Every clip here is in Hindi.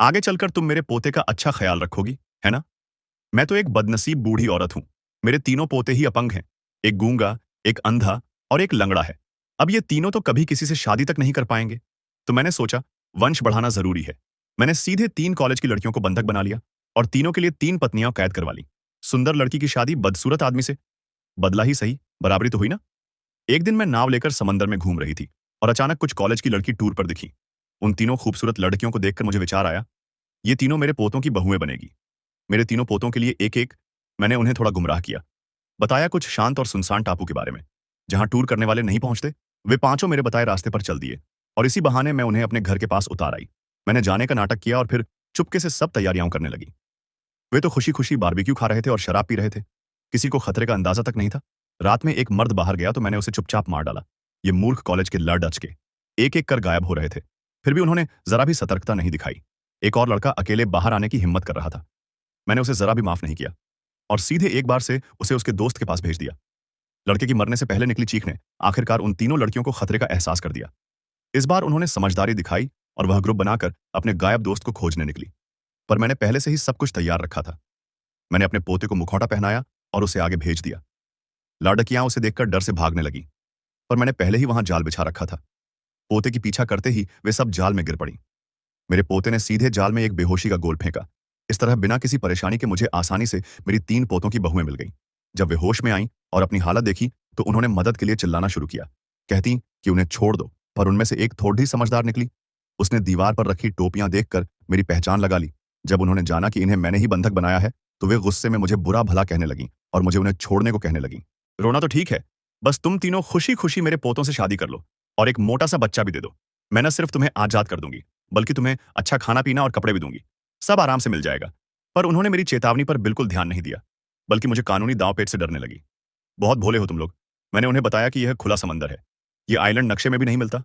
आगे चलकर तुम मेरे पोते का अच्छा ख्याल रखोगी, है ना? मैं तो एक बदनसीब बूढ़ी औरत हूँ। मेरे तीनों पोते ही अपंग हैं। एक गूंगा, एक अंधा और एक लंगड़ा है। अब ये तीनों तो कभी किसी से शादी तक नहीं कर पाएंगे। तो मैंने सोचा, वंश बढ़ाना ज़रूरी है। मैंने सीधे 3 कॉलेज की लड़कियों को बंधक बना लिया और तीनों के लिए 3 पत्नियाँ कैद करवा लीं। सुंदर लड़की की शादी बदसूरत आदमी से। बदला ही सही, बराबरी तो हुई ना? एक दिन मैं नाव लेकर समंदर में घूम रही थी और अचानक कुछ कॉलेज की लड़की टूर पर दिखी। उन तीनों खूबसूरत लड़कियों को देखकर मुझे विचार आया, ये तीनों मेरे पोतों की बहुएं बनेगी। मेरे तीनों पोतों के लिए एक-एक मैंने उन्हें थोड़ा गुमराह किया। बताया कुछ शांत और सुनसान टापू के बारे में, जहां टूर करने वाले नहीं पहुंचते। वे पांचों मेरे बताए रास्ते पर चल दिए और इसी बहाने मैं उन्हें अपने घर के पास उतार आई। मैंने जाने का नाटक किया और फिर चुपके से सब तैयारियां करने लगी। वे तो खुशी-खुशी बारबेक्यू खा रहे थे और शराब पी रहे थे। किसी को खतरे का अंदाजा तक नहीं था। रात में एक मर्द बाहर गया तो मैंने उसे चुपचाप मार डाला। ये मूर्ख कॉलेज के लड़ डच के एक-एक कर गायब हो रहे थे। फिर भी उन्होंने जरा भी सतर्कता नहीं दिखाई। एक और लड़का अकेले बाहर आने की हिम्मत कर रहा था। मैंने उसे जरा भी माफ नहीं किया और सीधे एक बार से उसे उसके दोस्त के पास भेज दिया। लड़के की मरने से पहले निकली चीख ने आखिरकार उन तीनों लड़कियों को खतरे का एहसास कर दिया। इस बार उन्होंने समझदारी दिखाई और वह ग्रुप बनाकर अपने गायब दोस्त को खोजने निकली। पर मैंने पहले से ही सब कुछ तैयार रखा था। मैंने अपने पोते को मुखौटा पहनाया और उसे आगे भेज दिया। लड़कियां उसे देखकर डर से भागने लगी, पर मैंने पहले ही वहां जाल बिछा रखा था। पोते की पीछा करते ही वे सब जाल में गिर पड़ी। मेरे पोते ने सीधे जाल में एक बेहोशी का गोल फेंका। इस तरह बिना किसी परेशानी के मुझे आसानी से मेरी 3 पोतों की बहुएं मिल गईं। जब वे होश में आईं और अपनी हालत देखी तो उन्होंने मदद के लिए चिल्लाना शुरू किया। कहती कि उन्हें छोड़ दो, पर उनमें से एक थोड़ी समझदार निकली। उसने दीवार पर रखी टोपियां देखकर मेरी पहचान लगा ली। जब उन्होंने जाना कि इन्हें मैंने ही बंधक बनाया है, तो वे गुस्से में मुझे बुरा भला कहने लगीं और मुझे उन्हें छोड़ने को कहने लगीं। रोना तो ठीक है, बस तुम तीनों खुशी-खुशी मेरे पोतों से शादी कर लो और एक मोटा सा बच्चा भी दे दो। मैं न सिर्फ तुम्हें आजाद कर दूंगी, बल्कि तुम्हें अच्छा खाना-पीना और कपड़े भी दूंगी। सब आराम से मिल जाएगा। पर उन्होंने मेरी चेतावनी पर बिल्कुल ध्यान नहीं दिया, बल्कि मुझे कानूनी दांव-पेच से डरने लगी। बहुत भोले हो तुम लोग। मैंने उन्हें बताया कि यह खुला समंदर है। ये आइलैंड नक्शे में भी नहीं मिलता।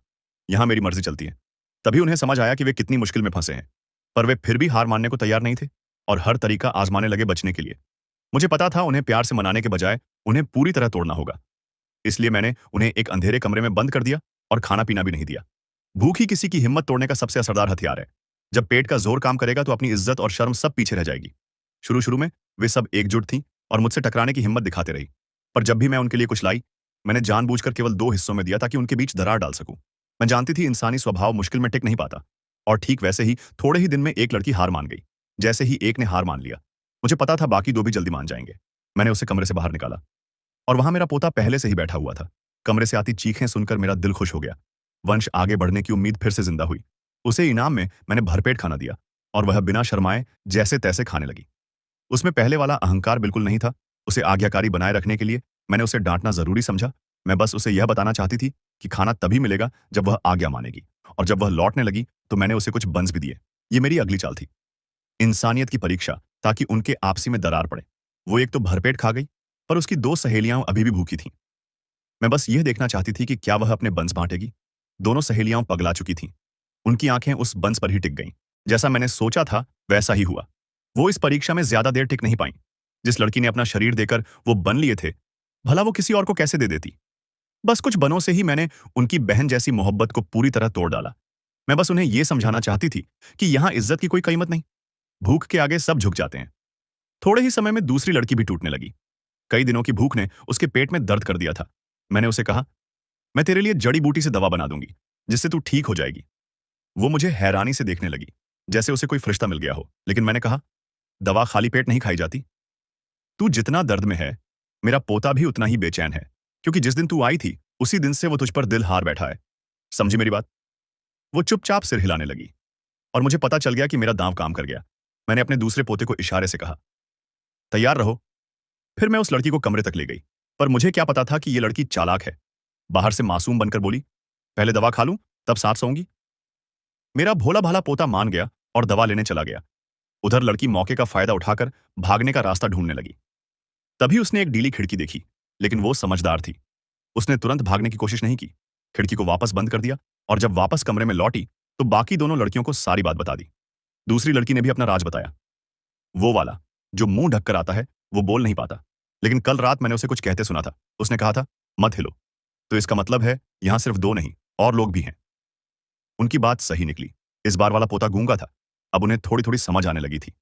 यहाँ मेरी मर्जी चलती है। तभी उन्हें समझ आया कि वे कितनी मुश्किल में फंसे हैं। पर वे फिर भी हार मानने को तैयार नहीं थे और हर तरीका आजमाने लगे बचने के लिए। मुझे पता था उन्हें प्यार से मनाने के बजाय उन्हें पूरी तरह तोड़ना होगा। इसलिए मैंने उन्हें एक अंधेरे कमरे में बंद कर दिया और खाना-पीना भी नहीं दिया। भूख ही किसी की हिम्मत तोड़ने का सबसे असरदार हथियार है। जब पेट का जोर काम करेगा तो अपनी इज्जत और शर्म सब पीछे रह जाएगी। शुरू-शुरू में वे सब एकजुट थीं और मुझसे टकराने की हिम्मत दिखाते रही। पर जब भी मैं उनके लिए कुछ लाई, मैंने जानबूझकर केवल 2 हिस्सों में दिया ताकि उनके बीच दरार डाल सकूं। मैं जानती थी इंसानी स्वभाव मुश्किल में टिक नहीं पाता। और ठीक वैसे ही थोड़े ही दिन में एक लड़की हार मान गई। जैसे ही एक ने हार मान लिया, मुझे पता था बाकी 2 भी जल्दी मान जाएंगे। मैंने उसे कमरे से बाहर निकाला और वहां मेरा पोता पहले से ही बैठा हुआ था। कमरे से आती चीखें सुनकर मेरा दिल खुश हो गया। वंश आगे बढ़ने की उम्मीद फिर से जिंदा हुई। उसे इनाम में मैंने भरपेट खाना दिया और वह बिना शर्माए जैसे तैसे खाने लगी। उसमें पहले वाला अहंकार बिल्कुल नहीं था। उसे आज्ञाकारी बनाए रखने के लिए मैंने उसे डांटना जरूरी समझा। मैं बस उसे यह बताना चाहती थी कि खाना तभी मिलेगा जब वह आज्ञा मानेगी। और जब वह लौटने लगी तो मैंने उसे कुछ बंस भी दिए। ये मेरी अगली चाल थी, इंसानियत की परीक्षा, ताकि उनके आपसी में दरार पड़े। वो एक तो भरपेट खा गई, पर उसकी 2 सहेलियां अभी भी भूखी थीं। मैं बस यह देखना चाहती थी कि क्या वह अपने बंस बांटेगी। दोनों सहेलियां पगला चुकी थीं। उनकी आंखें उस बंस पर ही टिक गईं। जैसा मैंने सोचा था वैसा ही हुआ। वो इस परीक्षा में ज्यादा देर टिक नहीं पाईं। जिस लड़की ने अपना शरीर देकर वो बन लिए थे, भला वो किसी और को कैसे दे देती। बस कुछ बनों से ही मैंने उनकी बहन जैसी मोहब्बत को पूरी तरह तोड़ डाला। मैं बस उन्हें यह समझाना चाहती थी कि यहां इज्जत की कोई कीमत नहीं। भूख के आगे सब झुक जाते हैं। थोड़े ही समय में दूसरी लड़की भी टूटने लगी। कई दिनों की भूख ने उसके पेट में दर्द कर दिया था। मैंने उसे कहा, मैं तेरे लिए जड़ी बूटी से दवा बना दूंगी, जिससे तू ठीक हो जाएगी। वो मुझे हैरानी से देखने लगी, जैसे उसे कोई फरिश्ता मिल गया हो। लेकिन मैंने कहा, दवा खाली पेट नहीं खाई जाती। तू जितना दर्द में है, मेरा पोता भी उतना ही बेचैन है, क्योंकि जिस दिन तू आई थी उसी दिन से वो तुझ पर दिल हार बैठा है। समझी मेरी बात? वो चुपचाप सिर हिलाने लगी और मुझे पता चल गया कि मेरा दांव काम कर गया। मैंने अपने दूसरे पोते को इशारे से कहा, तैयार रहो। फिर मैं उस लड़की को कमरे तक ले गई। पर मुझे क्या पता था कि ये लड़की चालाक है। बाहर से मासूम बनकर बोली, पहले दवा खा लूं, तब साथ सोऊंगी। मेरा भोला भाला पोता मान गया और दवा लेने चला गया। उधर लड़की मौके का फायदा उठाकर भागने का रास्ता ढूंढने लगी। तभी उसने एक ढीली खिड़की देखी, लेकिन वो समझदार थी। उसने तुरंत भागने की कोशिश नहीं की। खिड़की को वापस बंद कर दिया और जब वापस कमरे में लौटी तो बाकी दोनों लड़कियों को सारी बात बता दी। दूसरी लड़की ने भी अपना राज बताया। वो वाला जो मुंह ढककर आता है वो बोल नहीं पाता, लेकिन कल रात मैंने उसे कुछ कहते सुना था। उसने कहा था, मत हिलो। तो इसका मतलब है यहां सिर्फ 2 नहीं और लोग भी हैं। उनकी बात सही निकली। इस बार वाला पोता गूंगा था। अब उन्हें थोड़ी थोड़ी समझ आने लगी थी।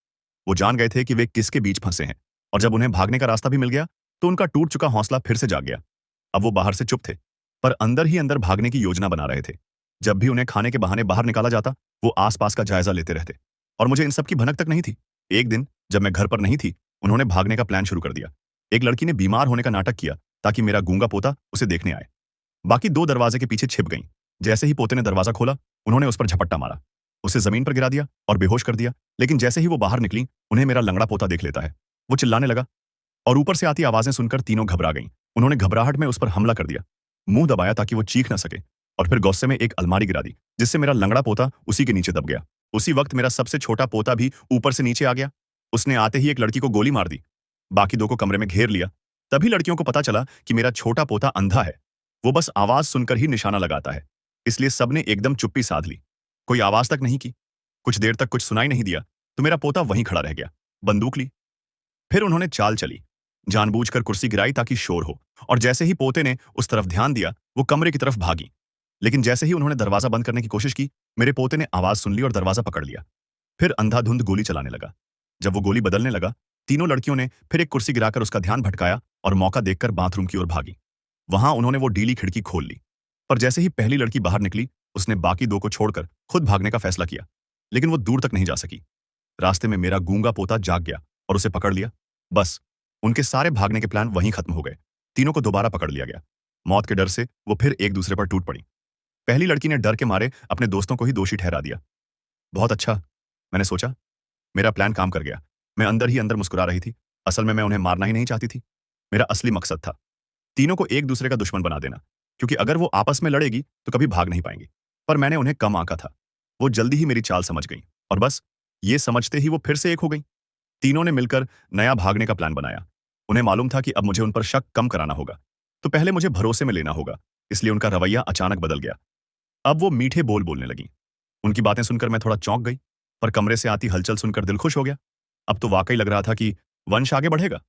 वो जान गए थे कि वे किसके बीच फंसे हैं, और जब उन्हें भागने का रास्ता भी मिल गया तो उनका टूट चुका हौसला फिर से जाग गया। अब वो बाहर से चुप थे, पर अंदर ही अंदर भागने की योजना बना रहे थे। जब भी उन्हें खाने के बहाने बाहर निकाला जाता, वो आसपास का जायजा लेते रहते, और मुझे इन सब की भनक तक नहीं थी। एक दिन जब मैं घर पर नहीं थी, उन्होंने भागने का प्लान शुरू कर दिया। एक लड़की ने बीमार होने का नाटक किया ताकि मेरा गूंगा पोता उसे देखने आए। बाकी दो दरवाजे के पीछे छिप गईं। जैसे ही पोते ने दरवाजा खोला, उन्होंने उस पर झपट्टा मारा, उसे जमीन पर गिरा दिया और बेहोश कर दिया। लेकिन जैसे ही वो बाहर निकली, उन्हें मेरा लंगड़ा पोता देख लेता है। वो चिल्लाने लगा, और ऊपर से आती आवाजें सुनकर तीनों घबरा गईं। उन्होंने घबराहट में उस पर हमला कर दिया, मुंह दबाया ताकि वो चीख न सके, और फिर गुस्से में एक अलमारी गिरा दी, जिससे मेरा लंगड़ा पोता उसी के नीचे दब गया। उसी वक्त मेरा सबसे छोटा पोता भी ऊपर से नीचे आ गया। उसने आते ही एक लड़की को गोली मार दी, बाकी दो को कमरे में घेर लिया। तभी लड़कियों को पता चला कि मेरा छोटा पोता अंधा है। वो बस आवाज सुनकर ही निशाना लगाता है, इसलिए सबने एकदम चुप्पी साध ली। कोई आवाज तक नहीं की। कुछ देर तक कुछ सुनाई नहीं दिया तो मेरा पोता वहीं खड़ा रह गया। बंदूक ली। फिर उन्होंने चाल चली, जानबूझकर कुर्सी गिराई ताकि शोर हो, और जैसे ही पोते ने उस तरफ ध्यान दिया, वो कमरे की तरफ भागी। लेकिन जैसे ही उन्होंने दरवाजा बंद करने की कोशिश की, मेरे पोते ने आवाज सुन ली और दरवाजा पकड़ लिया। फिर अंधाधुंध गोली चलाने लगा। जब वो गोली बदलने लगा, तीनों लड़कियों ने फिर एक कुर्सी गिराकर उसका ध्यान भटकाया और मौका देखकर बाथरूम की ओर भागी। वहां उन्होंने वो ढीली खिड़की खोल ली, पर जैसे ही पहली लड़की बाहर निकली, उसने बाकी दो को छोड़कर खुद भागने का फैसला किया। लेकिन वो दूर तक नहीं जा सकी। रास्ते में मेरा गूंगा पोता जाग गया और उसे पकड़ लिया। बस उनके सारे भागने के प्लान वहीं खत्म हो गए। तीनों को दोबारा पकड़ लिया गया। मौत के डर से वो फिर एक दूसरे पर टूट पड़ी। पहली लड़की ने डर के मारे अपने दोस्तों को ही दोषी ठहरा दिया। बहुत अच्छा, मैंने सोचा, मेरा प्लान काम कर गया। मैं अंदर ही अंदर मुस्कुरा रही थी। असल में मैं उन्हें मारना ही नहीं चाहती थी। मेरा असली मकसद था तीनों को एक दूसरे का दुश्मन बना देना, क्योंकि अगर वो आपस में लड़ेगी तो कभी भाग नहीं पाएंगी। पर मैंने उन्हें कम आंका था। वो जल्दी ही मेरी चाल समझ गई, और बस ये समझते ही वो फिर से एक हो गई। तीनों ने मिलकर नया भागने का प्लान बनाया। उन्हें मालूम था कि अब मुझे उन पर शक कम कराना होगा, तो पहले मुझे भरोसे में लेना होगा। इसलिए उनका रवैया अचानक बदल गया। अब वो मीठे बोल बोलने लगी। उनकी बातें सुनकर मैं थोड़ा चौंक गई, पर कमरे से आती हलचल सुनकर दिल खुश हो गया। अब तो वाकई लग रहा था कि वंश आगे बढ़ेगा।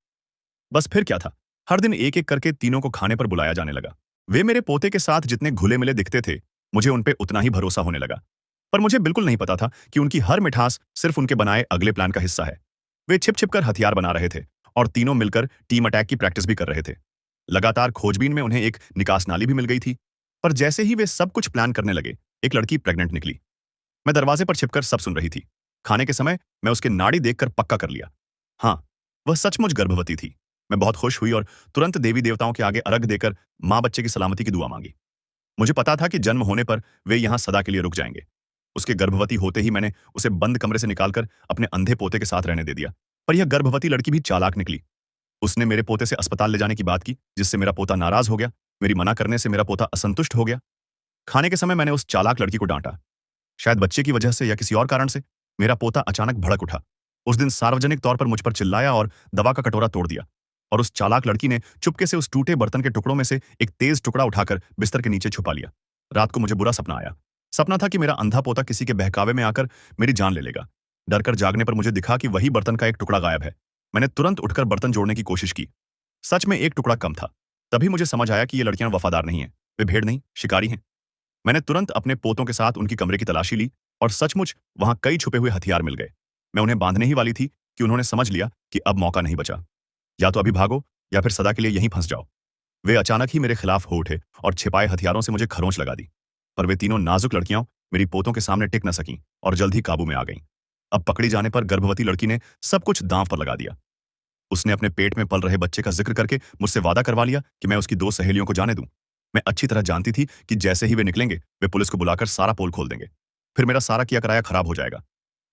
बस फिर क्या था, हर दिन एक एक करके तीनों को खाने पर बुलाया जाने लगा। वे मेरे पोते के साथ जितने घुले मिले दिखते थे, मुझे उन पे उतना ही भरोसा होने लगा। पर मुझे बिल्कुल नहीं पता था कि उनकी हर मिठास सिर्फ उनके बनाए अगले प्लान का हिस्सा है। वे छिप छिप कर हथियार बना रहे थे, और तीनों मिलकर टीम अटैक की प्रैक्टिस भी कर रहे थे। लगातार खोजबीन में उन्हें एक निकास नाली भी मिल गई थी। पर जैसे ही वे सब कुछ प्लान करने लगे, एक लड़की प्रेग्नेंट निकली। मैं दरवाजे पर छिपकर सब सुन रही थी। खाने के समय मैं उसके नाड़ी देखकर पक्का कर लिया, हाँ, वह सचमुच गर्भवती थी। मैं बहुत खुश हुई और तुरंत देवी देवताओं के आगे अर्घ देकर माँ बच्चे की सलामती की दुआ मांगी। मुझे पता था कि जन्म होने पर वे यहाँ सदा के लिए रुक जाएंगे। उसके गर्भवती होते ही मैंने उसे बंद कमरे से निकालकर अपने अंधे पोते के साथ रहने दे दिया। पर यह गर्भवती लड़की भी चालाक निकली। उसने मेरे पोते से अस्पताल ले जाने की बात की, जिससे मेरा पोता नाराज हो गया। मेरी मना करने से मेरा पोता असंतुष्ट हो गया। खाने के समय मैंने उस चालाक लड़की को डांटा। शायद बच्चे की वजह से या किसी और कारण से मेरा पोता अचानक भड़क उठा। उस दिन सार्वजनिक तौर पर मुझ पर चिल्लाया और दवा का कटोरा तोड़ दिया। और उस चालाक लड़की ने चुपके से उस टूटे बर्तन के टुकड़ों में से एक तेज टुकड़ा उठाकर बिस्तर के नीचे छुपा लिया। रात को मुझे बुरा सपना आया। सपना था कि मेरा अंधा पोता किसी के बहकावे में आकर मेरी जान ले लेगा। डरकर जागने पर मुझे दिखा कि वही बर्तन का एक टुकड़ा गायब है। मैंने तुरंत उठकर बर्तन जोड़ने की कोशिश की। सच में एक टुकड़ा कम था। तभी मुझे समझ आया कि ये लड़कियां वफादार नहीं हैं। वे भेड़ नहीं, शिकारी हैं। मैंने तुरंत अपने पोतों के साथ उनकी कमरे की तलाशी ली, और सचमुच वहां कई छुपे हुए हथियार मिल गए। मैं उन्हें बांधने ही वाली थी कि उन्होंने समझ लिया कि अब मौका नहीं बचा। या तो अभी भागो या फिर सदा के लिए यहीं फंस जाओ। वे अचानक ही मेरे खिलाफ हो उठे और छिपाए हथियारों से मुझे खरोंच लगा दी। पर वे तीनों नाजुक लड़कियां मेरी पोतों के सामने टिक न सकीं और जल्द ही काबू में आ गईं। अब पकड़ी जाने पर गर्भवती लड़की ने सब कुछ दांव पर लगा दिया। उसने अपने पेट में पल रहे बच्चे का जिक्र करके मुझसे वादा करवा लिया कि मैं उसकी दो सहेलियों को जाने दूं। मैं अच्छी तरह जानती थी कि जैसे ही वे निकलेंगे, वे पुलिस को बुलाकर सारा पोल खोल देंगे। फिर मेरा सारा किया कराया खराब हो जाएगा।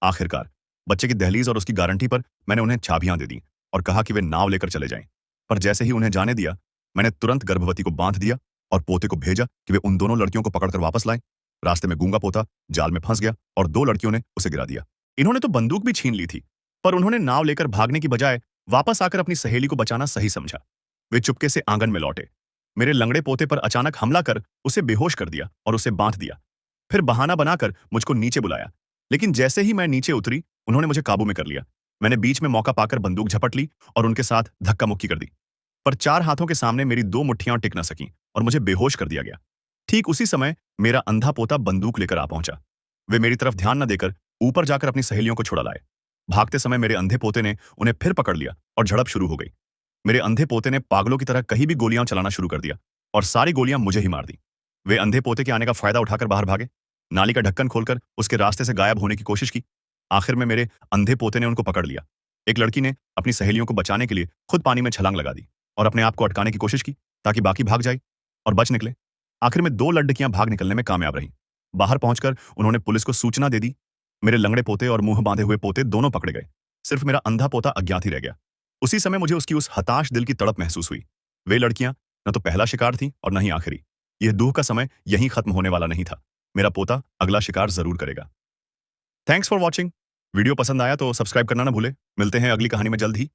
आखिरकार बच्चे की दहलीज और उसकी गारंटी पर मैंने उन्हें चाबियां दे दी और कहा कि वे नाव लेकर चले जाएं। पर जैसे ही उन्हें जाने दिया, मैंने तुरंत गर्भवती को बांध दिया और पोते को भेजा कि वे उन दोनों लड़कियों को पकड़कर वापस लाएं। रास्ते में गूंगा पोता जाल में फंस गया और दो लड़कियों ने उसे गिरा दिया। इन्होंने तो बंदूक भी छीन ली थी, पर उन्होंने नाव लेकर भागने की बजाय वापस आकर अपनी सहेली को बचाना सही समझा। वे चुपके से आंगन में लौटे, मेरे लंगड़े पोते पर अचानक हमला कर उसे बेहोश कर दिया और उसे बांध दिया। फिर बहाना बनाकर मुझको नीचे बुलाया, लेकिन जैसे ही मैं नीचे उतरी, उन्होंने मुझे काबू में कर लिया। मैंने बीच में मौका पाकर बंदूक झपट ली और उनके साथ धक्का मुक्की कर दी। पर चार हाथों के सामने मेरी दो मुट्ठियां टिक न सकीं और मुझे बेहोश कर दिया गया। ठीक उसी समय मेरा अंधा पोता बंदूक लेकर आ पहुंचा। वे मेरी तरफ ध्यान न देकर ऊपर जाकर अपनी सहेलियों को छुड़ा लाए। भागते समय मेरे अंधे पोते ने उन्हें फिर पकड़ लिया और झड़प शुरू हो गई। मेरे अंधे पोते ने पागलों की तरह कहीं भी गोलियां चलाना शुरू कर दिया और सारी गोलियां मुझे ही मार दी। वे अंधे पोते के आने का फायदा उठाकर बाहर भागे, नाली का ढक्कन खोलकर उसके रास्ते से गायब होने की कोशिश की। आखिर में मेरे अंधे पोते ने उनको पकड़ लिया। एक लड़की ने अपनी सहेलियों को बचाने के लिए खुद पानी में छलांग लगा दी और अपने आप को अटकाने की कोशिश की ताकि बाकी भाग जाए और बच निकले। आखिर में 2 लड़कियां भाग निकलने में कामयाब रहीं। बाहर पहुंचकर उन्होंने पुलिस को सूचना दे दी। मेरे लंगड़े पोते और मुंह बांधे हुए पोते दोनों पकड़े गए। सिर्फ मेरा अंधा पोता अज्ञात ही रह गया। उसी समय मुझे उसकी उस हताश दिल की तड़प महसूस हुई। वे लड़कियां न तो पहला शिकार थी और न ही आखिरी। यह दुख का समय यहीं खत्म होने वाला नहीं था। मेरा पोता अगला शिकार जरूर करेगा। Thanks for watching. वीडियो पसंद आया तो सब्सक्राइब करना ना भूले। मिलते हैं अगली कहानी में जल्द ही।